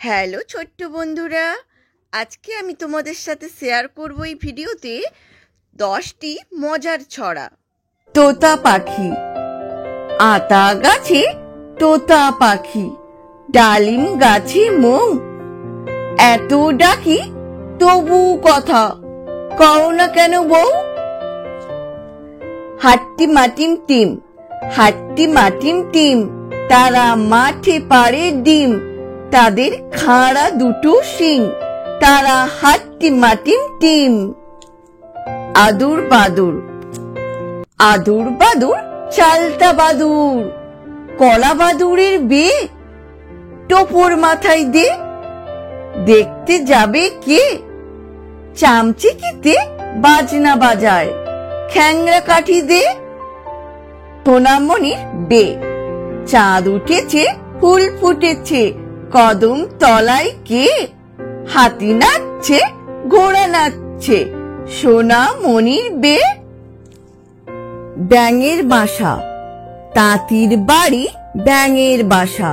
Hello ছোট্ট বন্ধুরা, আজকে আমি তোমাদের সাথে শেয়ার করব এই ভিডিওতে 10টি মজার ছড়া। তোতা পাখি। আতা গাছে তোতা পাখি, ডালিম গাছে মৌ, এত ডাকি তবু কথা কও না কেন বউ। হাট্টি মাটিম টিম, হাট্টি মাটিম টিম, তারা মাঠে পাড়ে ডিম, তাদের খাড়া দুটো শিং, তারা হাট্টি মাটিম টিম। আদুর বাদুর। আদুর বাদুর চালতা বাদুর, কলা বাদুরের বে, টোপর মাথায় দে, দেখতে যাবে কে, চামচিকিতে বাজনা বাজায়, খ্যাংরা কাঠি দে। সোনামণির বে, চাঁদ উঠেছে ফুল ফুটেছে, কদম তলায় কে, হাতি নাচছে ঘোড়া নাচছে, সোনামণির বে। ব্যাঙের বাসা। তাঁতির বাড়ি ব্যাঙের বাসা,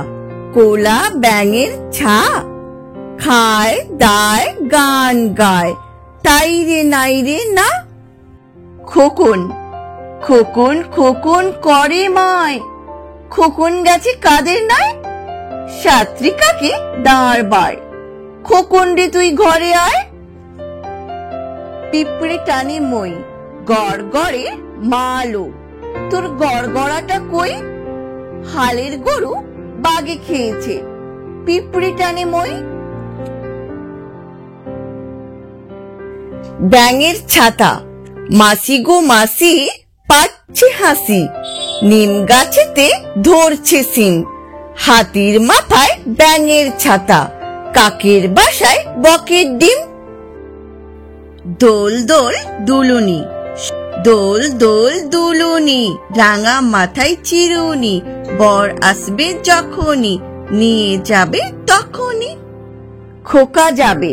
কোলা ব্যাঙের ছা, খায় দায় গান গায়, তাই রে নাই রে না। খোকন। খোকন খোকন করে মায়, খোকন গেছে কাদের নাই, সাত্রিকাকে দাঁড় বায়, খোকন রে তুই ঘরে আয়। পিঁপড়ে টানে মই, গড় গড়ে মালো, তোর গড়গড়াটা কই, হালের গরু বাগে খেয়েছে, পিঁপড়ে টানে মই। ব্যাঙের ছাতা। মাসি গো মাসি পাচ্ছে হাসি, নিম গাছেতে ধরছে সিম, হাতির মাথায় ব্যাঙের ছাতা, কাকের বাসায় বকের ডিম। দোল দোল দুলুনি। দোল দোল দুলুনি, রাঙা মাথায় চিরুনি, বর আসবে যখনই, নিয়ে যাবে তখনই। খোকা যাবে।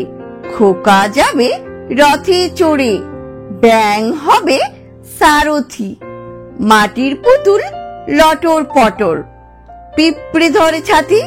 খোকা যাবে রথে চড়ে, ব্যাঙ হবে সারথি, মাটির পুতুল লটর পটর, পিঁপড়ে ধরে ছাতি,